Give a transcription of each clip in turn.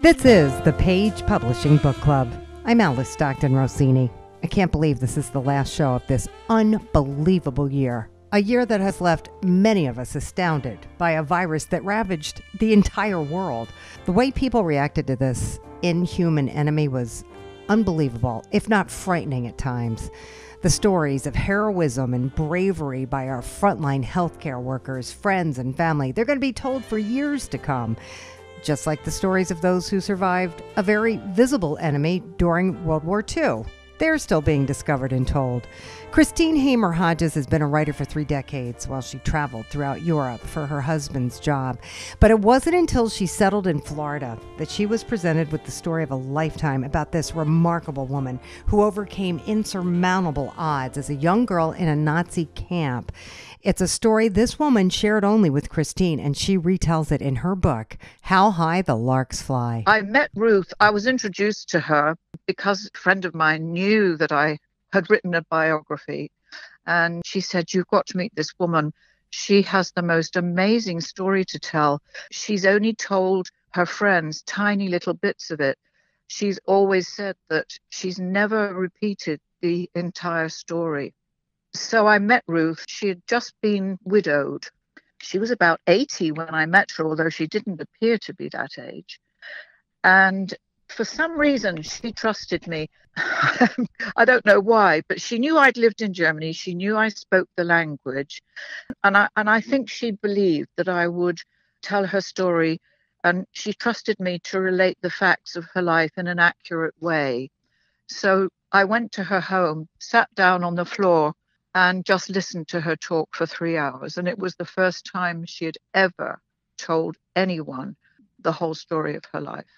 This is the Page Publishing Book Club. I'm Alice Stockton Rossini. I can't believe this is the last show of this unbelievable year. A year that has left many of us astounded by a virus that ravaged the entire world. The way people reacted to this inhuman enemy was unbelievable, if not frightening at times. The stories of heroism and bravery by our frontline healthcare workers, friends, and family, they're going to be told for years to come. Just like the stories of those who survived a very visible enemy during World War II. They're still being discovered and told. Christine Hamer Hodges has been a writer for 3 decades while she traveled throughout Europe for her husband's job. But it wasn't until she settled in Florida that she was presented with the story of a lifetime about this remarkable woman who overcame insurmountable odds as a young girl in a Nazi camp. It's a story this woman shared only with Christine, and she retells it in her book, How High the Larks Fly. I met Ruth. I was introduced to her because a friend of mine knew that I had written a biography. And she said, "You've got to meet this woman. She has the most amazing story to tell. She's only told her friends tiny little bits of it. She's always said that she's never repeated the entire story." So I met Ruth. She had just been widowed. She was about 80 when I met her, although she didn't appear to be that age. And for some reason, she trusted me. I don't know why, but she knew I'd lived in Germany. She knew I spoke the language. And I think she believed that I would tell her story. And she trusted me to relate the facts of her life in an accurate way. So I went to her home, sat down on the floor, and just listened to her talk for 3 hours. And it was the first time she had ever told anyone the whole story of her life,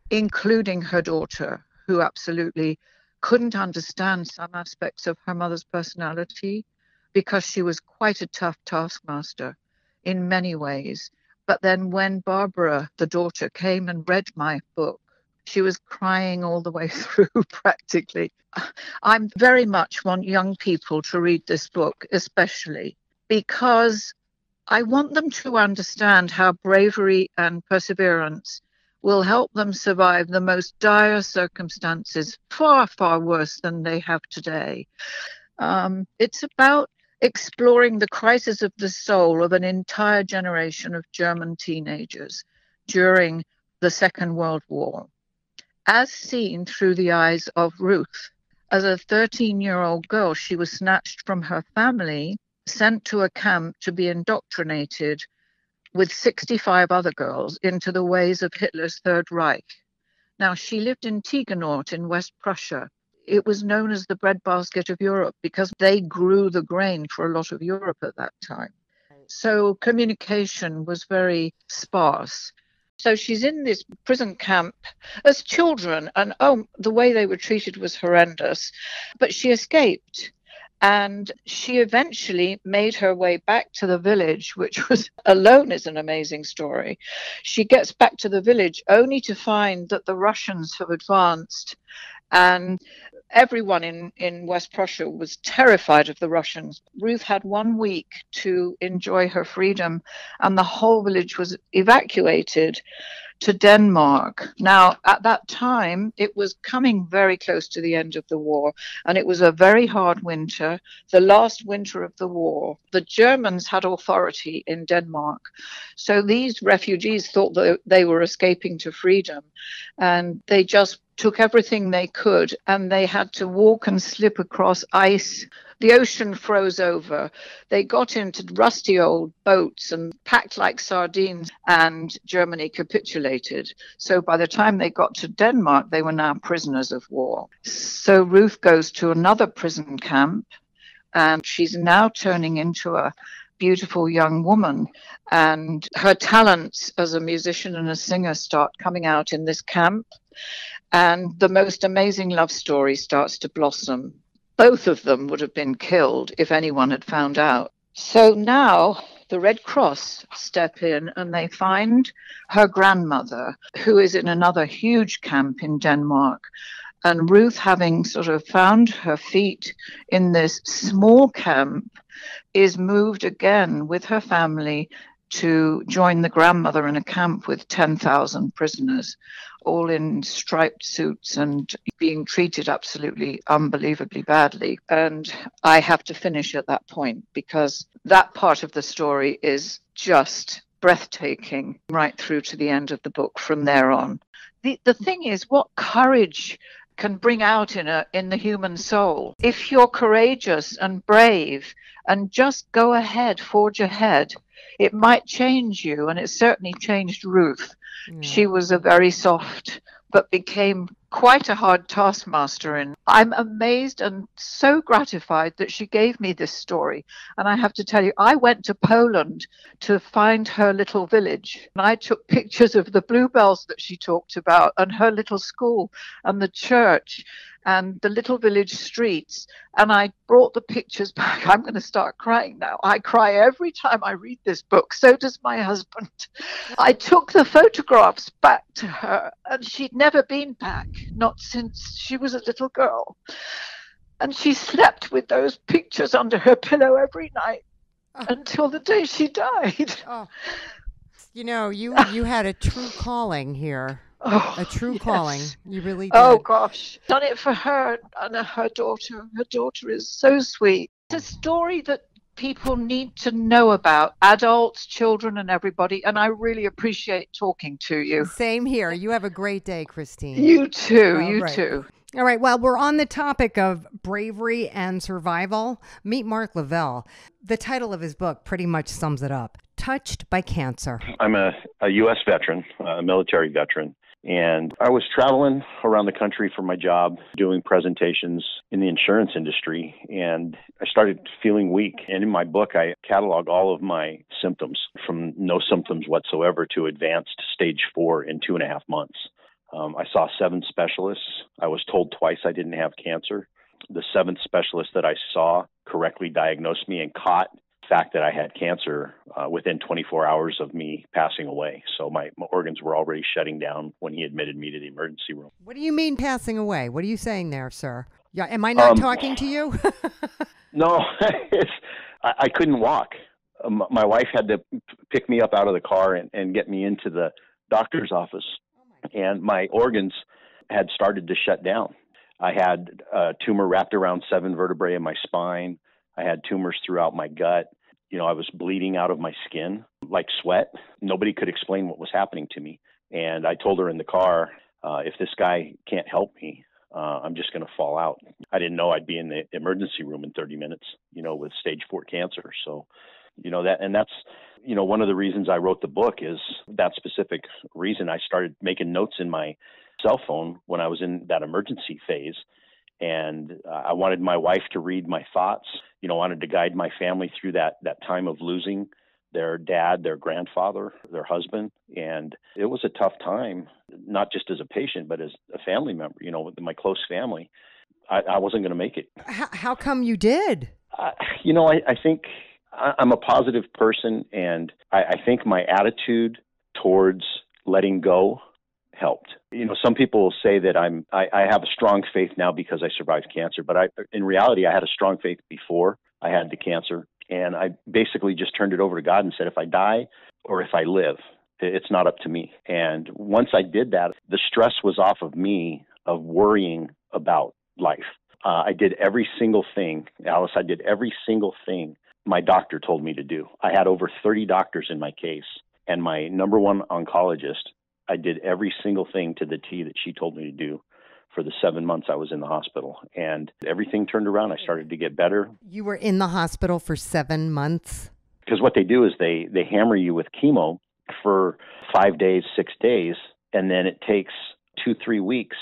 including her daughter, who absolutely couldn't understand some aspects of her mother's personality because she was quite a tough taskmaster in many ways. But then when Barbara, the daughter, came and read my book, she was crying all the way through practically. I very much want young people to read this book, especially because I want them to understand how bravery and perseverance will help them survive the most dire circumstances, far, far worse than they have today. It's about exploring the crisis of the soul of an entire generation of German teenagers during the Second World War, as seen through the eyes of Ruth. As a 13-year-old girl, she was snatched from her family, sent to a camp to be indoctrinated with 65 other girls into the ways of Hitler's Third Reich. Now, she lived in Tegenort in West Prussia. It was known as the breadbasket of Europe because they grew the grain for a lot of Europe at that time. So communication was very sparse. So she's in this prison camp as children, and the way they were treated was horrendous. But she escaped, and she eventually made her way back to the village, which was alone is an amazing story. She gets back to the village only to find that the Russians have advanced, and everyone in West Prussia was terrified of the Russians. Ruth had 1 week to enjoy her freedom, and the whole village was evacuated to Denmark. Now, at that time, it was coming very close to the end of the war, and it was a very hard winter, the last winter of the war. The Germans had authority in Denmark, so these refugees thought that they were escaping to freedom, and they just took everything they could, and they had to walk and slip across ice. The ocean froze over. They got into rusty old boats and packed like sardines, and Germany capitulated. So by the time they got to Denmark, they were now prisoners of war. So Ruth goes to another prison camp, and she's now turning into a beautiful young woman, and her talents as a musician and a singer start coming out in this camp. And the most amazing love story starts to blossom. Both of them would have been killed if anyone had found out. So now the Red Cross step in and they find her grandmother, who is in another huge camp in Denmark. And Ruth, having sort of found her feet in this small camp, is moved again with her family to join the grandmother in a camp with 10,000 prisoners, all in striped suits and being treated absolutely unbelievably badly. And I have to finish at that point because that part of the story is just breathtaking right through to the end of the book from there on. The thing is, what courage can bring out in the human soul. If you're courageous and brave and just go ahead, forge ahead, it might change you. And it certainly changed Ruth. Yeah. She was a very soft, but became quite a hard taskmaster. And I'm amazed and so gratified that she gave me this story. And I have to tell you, I went to Poland to find her little village. And I took pictures of the bluebells that she talked about and her little school and the church and the little village streets. And I brought the pictures back. I'm going to start crying now. I cry every time I read this book. So does my husband. I took the photographs back to her, and she'd never been back, not since she was a little girl. And she slept with those pictures under her pillow every night until the day she died. Oh. You know, you had a true calling here. Oh, a true calling. You really did. Oh, gosh. Done it for her and her daughter. Her daughter is so sweet. It's a story that people need to know about, adults, children, and everybody. And I really appreciate talking to you. Same here. You have a great day, Christine. You too. You too. All right. Well, we're on the topic of bravery and survival. Meet Mark Lavelle. The title of his book pretty much sums it up. Touched by Cancer. I'm a U.S. veteran, a military veteran. And I was traveling around the country for my job, doing presentations in the insurance industry, and I started feeling weak. And in my book, I catalog all of my symptoms, from no symptoms whatsoever to advanced stage 4 in 2.5 months. I saw 7 specialists. I was told twice I didn't have cancer. The 7th specialist that I saw correctly diagnosed me and caught fact that I had cancer within 24 hours of me passing away. So my organs were already shutting down when he admitted me to the emergency room. What do you mean passing away? What are you saying there, sir? Yeah, am I not talking to you? No, I couldn't walk. My wife had to pick me up out of the car and get me into the doctor's office. And my organs had started to shut down. I had a tumor wrapped around 7 vertebrae in my spine. I had tumors throughout my gut. You know, I was bleeding out of my skin like sweat. Nobody could explain what was happening to me. And I told her in the car, if this guy can't help me, I'm just going to fall out. I didn't know I'd be in the emergency room in 30 minutes, with stage 4 cancer. So, that's, one of the reasons I wrote the book is that specific reason. I started making notes in my cell phone when I was in that emergency phase. And I wanted my wife to read my thoughts, wanted to guide my family through that time of losing their dad, their grandfather, their husband. And it was a tough time, not just as a patient, but as a family member, with my close family. I wasn't going to make it. How come you did? I think I'm a positive person, and I think my attitude towards letting go helped. Some people will say that I have a strong faith now because I survived cancer, but in reality, I had a strong faith before I had the cancer. And I basically just turned it over to God and said, if I die or if I live, it's not up to me. And once I did that, the stress was off of me of worrying about life. I did every single thing, Alice, I did every single thing my doctor told me to do. I had over 30 doctors in my case, and my number one oncologist, I did every single thing to the T that she told me to do for the 7 months I was in the hospital. And everything turned around. I started to get better. You were in the hospital for 7 months? Because what they do is they hammer you with chemo for 5 days, 6 days, and then it takes 2-3 weeks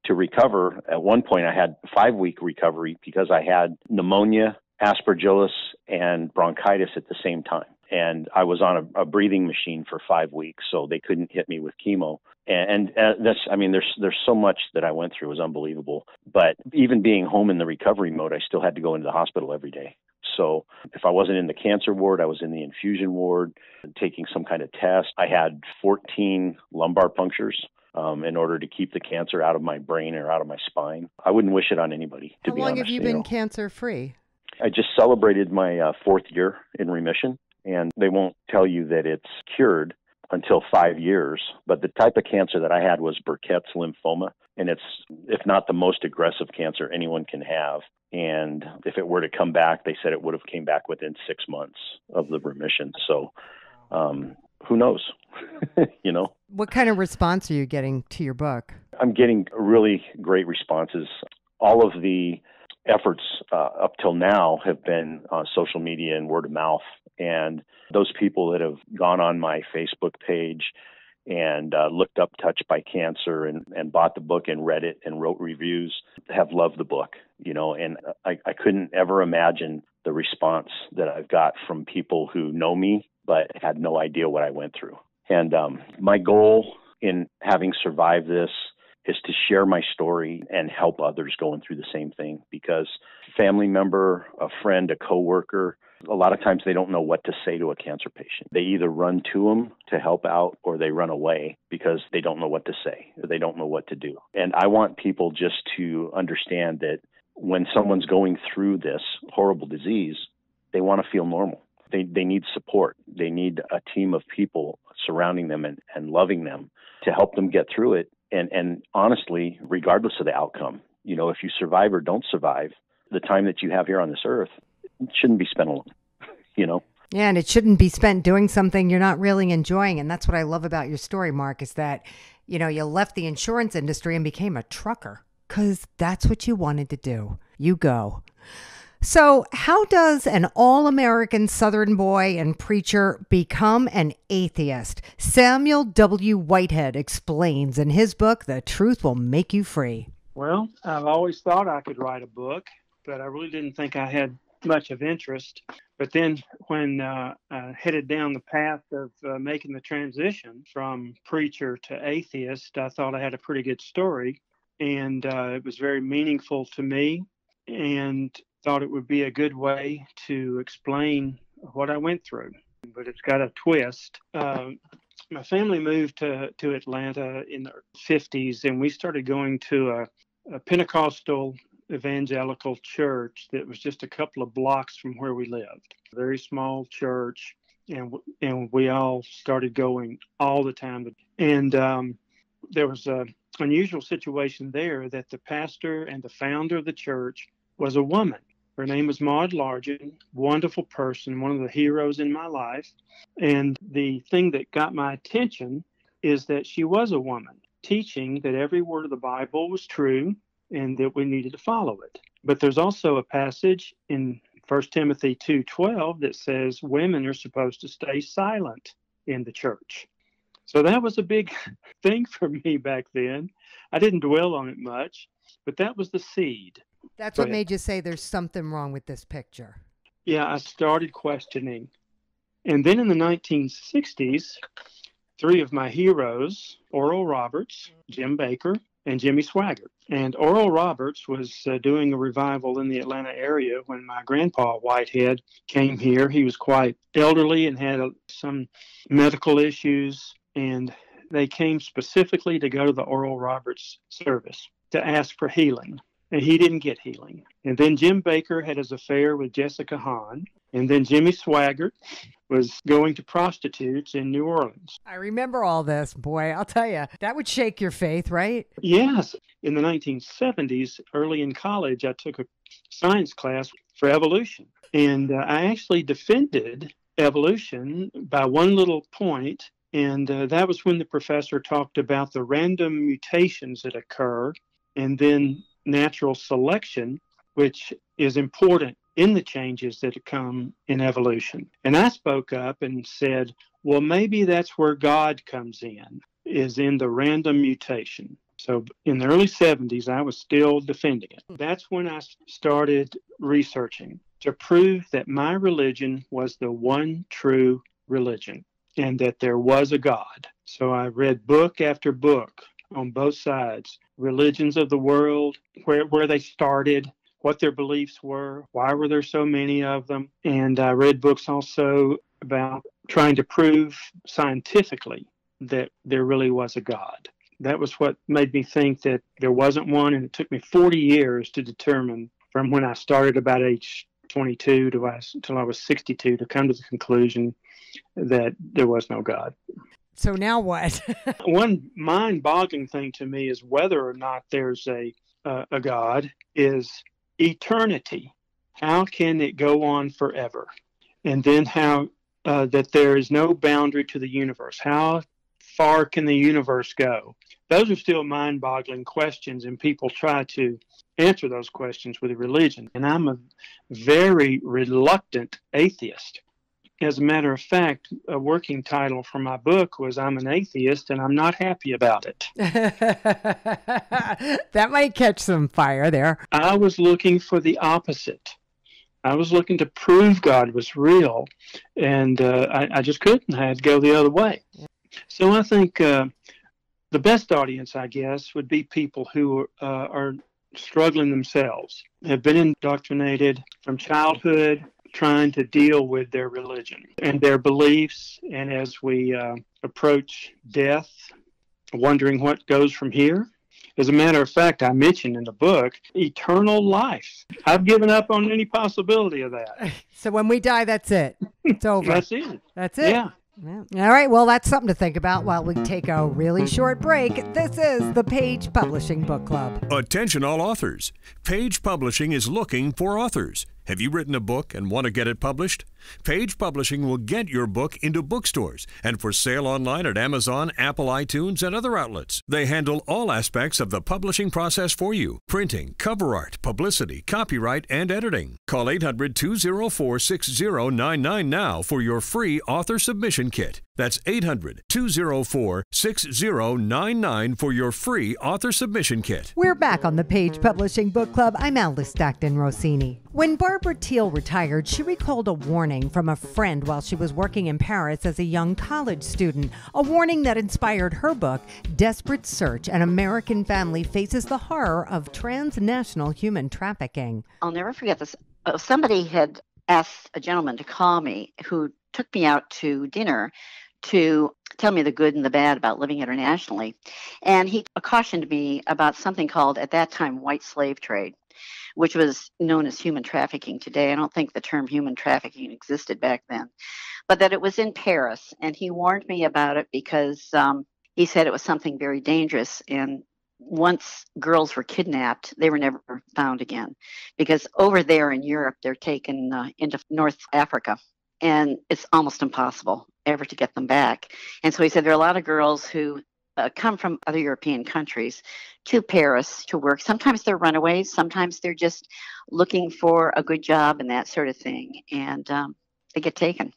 to recover. At one point, I had 5-week recovery because I had pneumonia, aspergillus, and bronchitis at the same time. And I was on a breathing machine for 5 weeks, so they couldn't hit me with chemo. And there's so much that I went through. It was unbelievable. But even being home in the recovery mode, I still had to go into the hospital every day. So if I wasn't in the cancer ward, I was in the infusion ward, taking some kind of test. I had 14 lumbar punctures in order to keep the cancer out of my brain or out of my spine. I wouldn't wish it on anybody, to be honest. How long have you been cancer-free? I just celebrated my 4th year in remission. and they won't tell you that it's cured until 5 years. But the type of cancer that I had was Burkitt's lymphoma, and it's, if not the most aggressive cancer anyone can have. And if it were to come back, they said it would have came back within 6 months of the remission. So who knows? You know? What kind of response are you getting to your book? I'm getting really great responses. All of the efforts up till now have been on social media and word of mouth. And those people that have gone on my Facebook page and looked up Touched by Cancer and bought the book and read it and wrote reviews have loved the book, you know, and I couldn't ever imagine the response that I've got from people who know me but had no idea what I went through. And my goal in having survived this is to share my story and help others going through the same thing, because family member, a friend, a coworker, a lot of times they don't know what to say to a cancer patient. They either run to them to help out or they run away because they don't know what to say or they don't know what to do. And I want people just to understand that when someone's going through this horrible disease, they want to feel normal. They need support. They need a team of people surrounding them and loving them to help them get through it. And honestly, regardless of the outcome, you know, if you survive or don't survive, the time that you have here on this earth shouldn't be spent alone, you know? Yeah, and it shouldn't be spent doing something you're not really enjoying. And that's what I love about your story, Mark, is that, you know, you left the insurance industry and became a trucker because that's what you wanted to do. You go. So how does an all-American Southern boy and preacher become an atheist? Samuel W. Whitehead explains in his book, The Truth Will Make You Free. Well, I've always thought I could write a book, but I really didn't think I had much of interest. But then when I headed down the path of making the transition from preacher to atheist, I thought I had a pretty good story, and it was very meaningful to me, and thought it would be a good way to explain what I went through. But it's got a twist. My family moved to Atlanta in the 50s, and we started going to a Pentecostal evangelical church that was just a couple of blocks from where we lived. A very small church, and we all started going all the time. And there was an unusual situation there that the pastor and the founder of the church was a woman. Her name was Maud Largent, wonderful person, one of the heroes in my life. And the thing that got my attention is that she was a woman, teaching that every word of the Bible was true and that we needed to follow it. But there's also a passage in 1 Timothy 2:12 that says women are supposed to stay silent in the church. So that was a big thing for me back then. I didn't dwell on it much, but that was the seed. That's what made you say there's something wrong with this picture. Yeah, I started questioning. And then in the 1960s, three of my heroes, Oral Roberts, Jim Baker, and Jimmy Swaggart. And Oral Roberts was doing a revival in the Atlanta area when my grandpa, Whitehead, came here. He was quite elderly and had some medical issues, and they came specifically to go to the Oral Roberts service to ask for healing. And he didn't get healing. And then Jim Baker had his affair with Jessica Hahn. And then Jimmy Swaggart was going to prostitutes in New Orleans. I remember all this. Boy, I'll tell you, that would shake your faith, right? Yes. In the 1970s, early in college, I took a science class for evolution. And I actually defended evolution by one little point. And that was when the professor talked about the random mutations that occur and then natural selection, which is important in the changes that come in evolution. And I spoke up and said, well, maybe that's where God comes in, is in the random mutation. So in the early 70s, I was still defending it. That's when I started researching to prove that my religion was the one true religion and that there was a God. So I read book after book on both sides, religions of the world, where they started, what their beliefs were, why were there so many of them. And I read books also about trying to prove scientifically that there really was a God. That was what made me think that there wasn't one, and it took me 40 years to determine from when I started about age 22 till I was 62 to come to the conclusion that there was no God. So now what? One mind-boggling thing to me is whether or not there's a God is eternity. How can it go on forever? And then how that there is no boundary to the universe. How far can the universe go? Those are still mind-boggling questions, and people try to answer those questions with religion. And I'm a very reluctant atheist. As a matter of fact, a working title for my book was I'm an Atheist and I'm Not Happy About It. That might catch some fire there. I was looking for the opposite. I was looking to prove God was real, and I just couldn't. I had to go the other way. So I think the best audience, I guess, would be people who are struggling themselves, have been indoctrinated from childhood, trying to deal with their religion and their beliefs. And as we approach death, wondering what goes from here. As a matter of fact, I mentioned in the book, eternal life. I've given up on any possibility of that. So when we die, that's it. It's over. That's it. That's it. Yeah. Yeah. All right. Well, that's something to think about while we take a really short break. This is the Page Publishing Book Club. Attention all authors. Page Publishing is looking for authors. Have you written a book and want to get it published? Page Publishing will get your book into bookstores and for sale online at Amazon, Apple iTunes, and other outlets. They handle all aspects of the publishing process for you: printing, cover art, publicity, copyright, and editing. Call 800-204-6099 now for your free author submission kit. That's 800-204-6099 for your free author submission kit. We're back on the Page Publishing Book Club. I'm Alice Stockton Rossini. When Barbara Teal retired, she recalled a warning from a friend while she was working in Paris as a young college student, a warning that inspired her book, Desperate Search: An American Family Faces the Horror of Transnational Human Trafficking. I'll never forget this. Somebody had asked a gentleman to call me who took me out to dinner to tell me the good and the bad about living internationally. And he cautioned me about something called, at that time, white slave trade, which was known as human trafficking today. I don't think the term human trafficking existed back then, but that it was in Paris. And he warned me about it because he said it was something very dangerous. And once girls were kidnapped, they were never found again, because over there in Europe, they're taken into North Africa. And it's almost impossible ever to get them back. And so he said there are a lot of girls who come from other European countries to Paris to work. Sometimes they're runaways. Sometimes they're just looking for a good job and that sort of thing. And they get taken.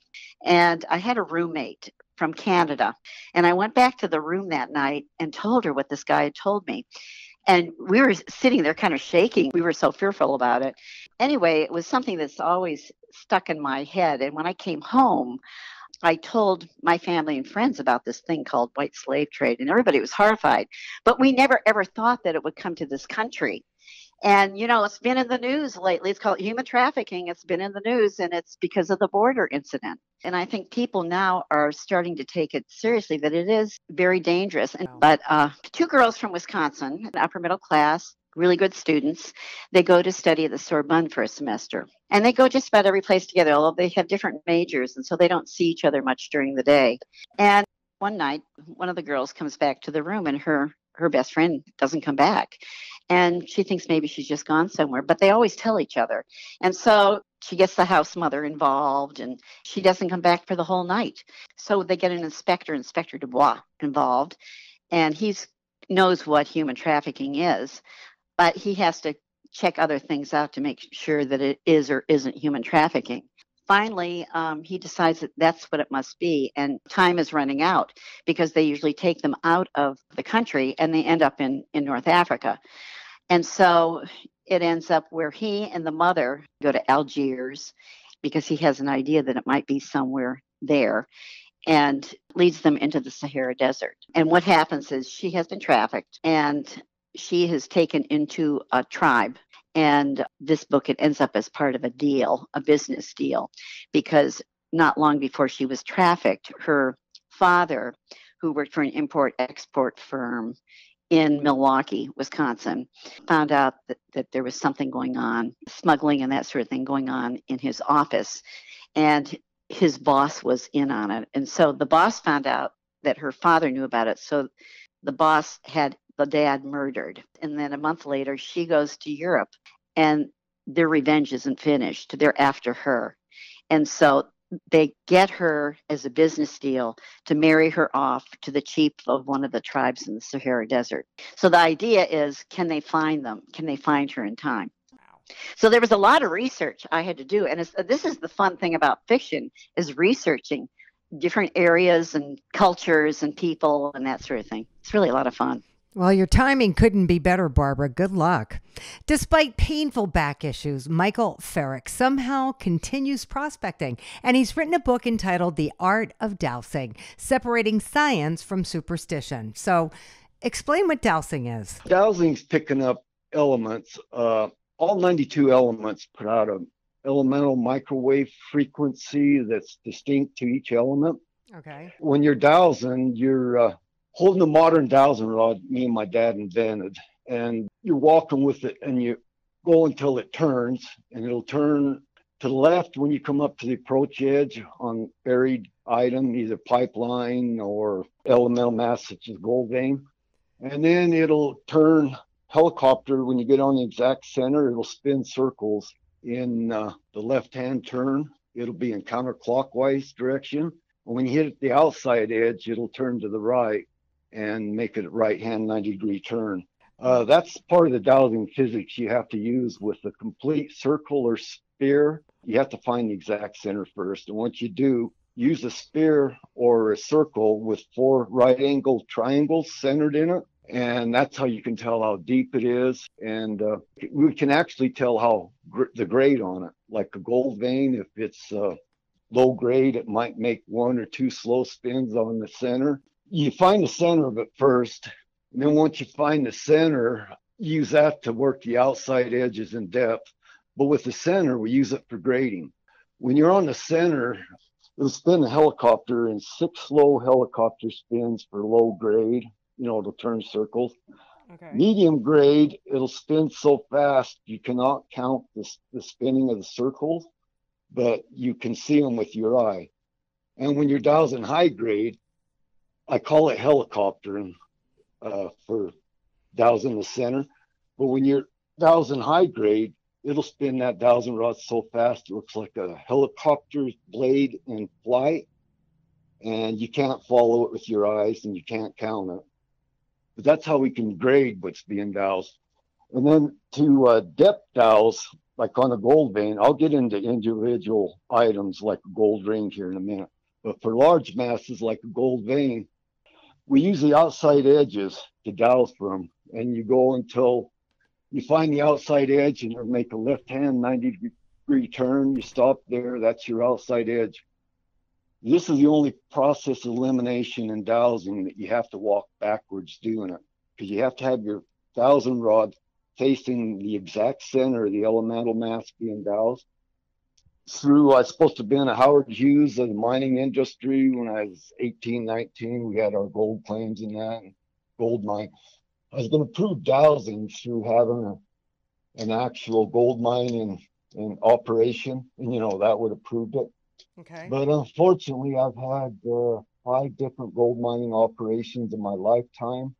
And I had a roommate from Canada. And I went back to the room that night and told her what this guy had told me. And we were sitting there kind of shaking. We were so fearful about it. Anyway, it was something that's always stuck in my head. And when I came home, I told my family and friends about this thing called white slave trade, and everybody was horrified. But we never, ever thought that it would come to this country. And, you know, it's been in the news lately. It's called human trafficking. It's been in the news, and it's because of the border incident. And I think people now are starting to take it seriously, that it is very dangerous. But two girls from Wisconsin, upper middle class, really good students, they go to study at the Sorbonne for a semester. And they go just about every place together, although they have different majors, and so they don't see each other much during the day. And one night, one of the girls comes back to the room, and her best friend doesn't come back. And she thinks maybe she's just gone somewhere, but they always tell each other. And so she gets the house mother involved, and she doesn't come back for the whole night. So they get an Inspector Dubois, involved, and he knows what human trafficking is, but he has to check other things out to make sure that it is or isn't human trafficking. Finally, he decides that that's what it must be, and time is running out because they usually take them out of the country and they end up in North Africa. And so it ends up where he and the mother go to Algiers because he has an idea that it might be somewhere there, and leads them into the Sahara Desert. And what happens is she has been trafficked and she is taken into a tribe. And this book, it ends up as part of a deal, a business deal, because not long before she was trafficked, her father, who worked for an import-export firm in Milwaukee, Wisconsin, found out that there was something going on, smuggling and that sort of thing going on in his office. And his boss was in on it. And so the boss found out that her father knew about it. So the boss had the dad murdered. And then a month later, she goes to Europe, and their revenge isn't finished. They're after her. And so they get her as a business deal to marry her off to the chief of one of the tribes in the Sahara Desert. So the idea is, can they find them? Can they find her in time? So there was a lot of research I had to do. And this is the fun thing about fiction, is researching different areas and cultures and people and that sort of thing. It's really a lot of fun. Well, your timing couldn't be better, Barbara. Good luck. Despite painful back issues, Michael Ferrick somehow continues prospecting, and he's written a book entitled The Art of Dowsing, Separating Science from Superstition. So explain what dowsing is. Dowsing's picking up elements. All 92 elements put out an elemental microwave frequency that's distinct to each element. Okay. When you're dowsing, you're holding a modern dowsing rod me and my dad invented, and you're walking with it, and you go until it turns, and it'll turn to the left when you come up to the approach edge on buried item, either pipeline or elemental mass such as gold vein. And then it'll turn helicopter when you get on the exact center. It'll spin circles in the left-hand turn. It'll be in counterclockwise direction. When you hit the outside edge, it'll turn to the right and make it a right-hand 90-degree turn. That's part of the dowsing physics you have to use with a complete circle or sphere. You have to find the exact center first. And once you do, use a sphere or a circle with 4 right-angled triangles centered in it. And that's how you can tell how deep it is. And we can actually tell how the grade on it. Like a gold vein, if it's low grade, it might make 1 or 2 slow spins on the center. You find the center of it first, and then once you find the center, use that to work the outside edges in depth. But with the center, we use it for grading. When you're on the center, it'll spin the helicopter in 6 slow helicopter spins for low grade. It'll turn circles. Okay. Medium grade, it'll spin so fast you cannot count the spinning of the circles, but you can see them with your eye. And when you're dowsing high grade, I call it helicoptering for dowsing the center. But when you're dowsing high grade, it'll spin that dowsing rod so fast it looks like a helicopter's blade in flight, and you can't follow it with your eyes and you can't count it. But that's how we can grade what's being dowsed. And then to depth dowse, like on a gold vein, I'll get into individual items like a gold ring here in a minute. But for large masses like a gold vein, we use the outside edges to dowse from, and you go until you find the outside edge and it'll make a left-hand 90-degree turn. You stop there, that's your outside edge. This is the only process of elimination and dowsing that you have to walk backwards doing it, because you have to have your dowsing rod facing the exact center of the elemental mass being dowsed. I was supposed to have been a Howard Hughes of the mining industry when I was 18, 19. We had our gold claims in that and gold mine. I was going to prove dowsing through having an actual gold mine in operation, and that would have proved it. Okay. But unfortunately, I've had 5 different gold mining operations in my lifetime,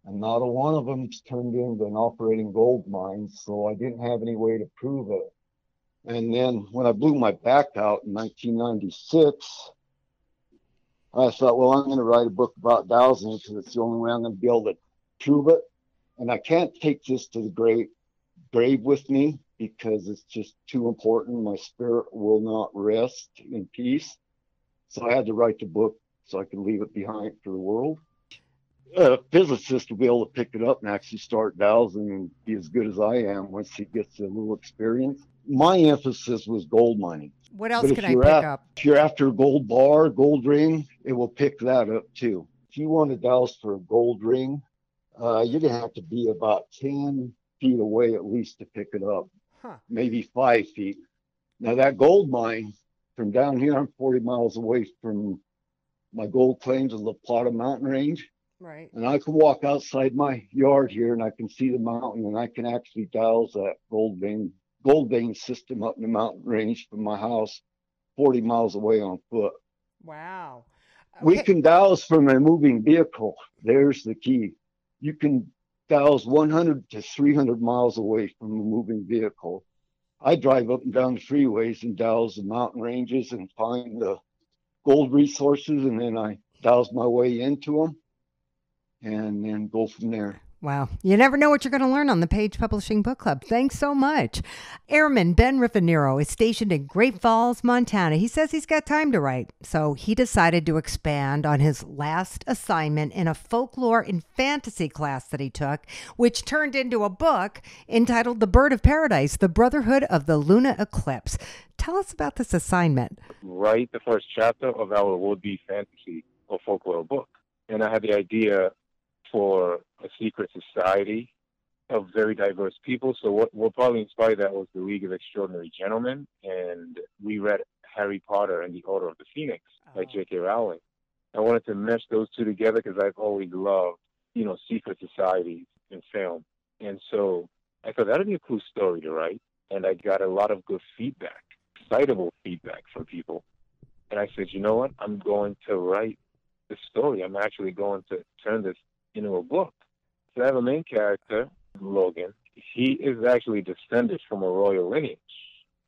and not a one of them's turned into an operating gold mine, so I didn't have any way to prove it. And then when I blew my back out in 1996, I thought, well, I'm going to write a book about dowsing because it's the only way I'm going to be able to prove it. And I can't take this to the grave with me because it's just too important. My spirit will not rest in peace. So I had to write the book so I could leave it behind for the world. A physicist will be able to pick it up and actually start dowsing and be as good as I am once he gets a little experience. My emphasis was gold mining. What else can I pick up? If you're after a gold bar, gold ring, it will pick that up too. If you want to dowse for a gold ring, you're going to have to be about 10 feet away at least to pick it up, maybe 5 feet. Now that gold mine, from down here, I'm 40 miles away from my gold claims of La Plata mountain range. Right. And I can walk outside my yard here and I can see the mountain and I can actually douse that gold vein system up in the mountain range from my house 40 miles away on foot. Wow. We Okay. can douse from a moving vehicle. There's the key. You can douse 100 to 300 miles away from a moving vehicle. I drive up and down the freeways and douse the mountain ranges and find the gold resources, and then I douse my way into them and then go from there. Wow. You never know what you're going to learn on the Page Publishing Book Club. Thanks so much. Airman Ben Riffanero is stationed in Great Falls, Montana. He says he's got time to write, so he decided to expand on his last assignment in a folklore and fantasy class that he took, which turned into a book entitled The Bird of Paradise, The Brotherhood of the Lunar Eclipse. Tell us about this assignment. Write the first chapter of our would-be fantasy or folklore book. And I had the idea for a secret society of very diverse people. So what probably inspired that was the League of Extraordinary Gentlemen, and we read Harry Potter and the Order of the Phoenix by J.K. Rowling. I wanted to mesh those two together because I've always loved, secret societies in film. And so I thought that would be a cool story to write. And I got a lot of good feedback, excitable feedback from people. And I said, you know what? I'm going to write the story. I'm actually going to turn this into a book. So I have a main character, Logan. He is actually descended from a royal lineage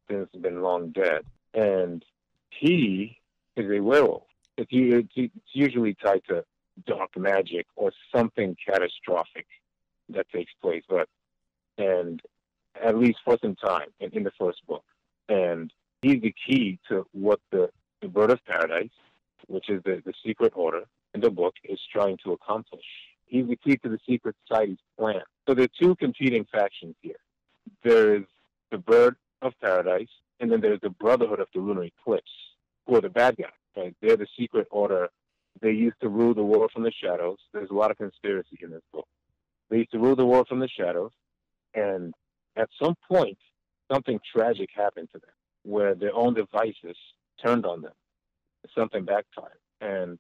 since been long dead. And he is a werewolf. It's usually tied to dark magic or something catastrophic that takes place, and at least for some time in the first book. And he's the key to what the Bird of Paradise, which is the secret order in the book, is trying to accomplish. He's the key to the secret society's plan. So there are two competing factions here. There's the Bird of Paradise, and then there's the Brotherhood of the Lunar Eclipse, who are the bad guys. Right? They're the secret order. They used to rule the world from the shadows. There's a lot of conspiracy in this book. They used to rule the world from the shadows, and at some point, something tragic happened to them, where their own devices turned on them. Something backfired, and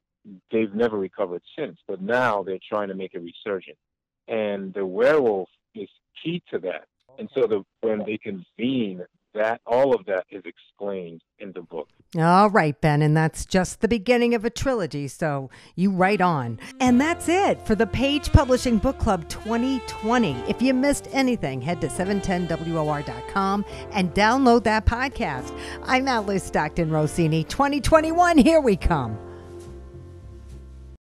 they've never recovered since. But now they're trying to make a resurgence, and the werewolf is key to that. And so when they convene, that all of that is explained in the book. All right, Ben, and that's just the beginning of a trilogy, so you write on. And that's it for the Page Publishing Book Club 2020. If you missed anything, head to 710WOR.com and download that podcast. I'm Alice Stockton Rossini. 2021, here we come.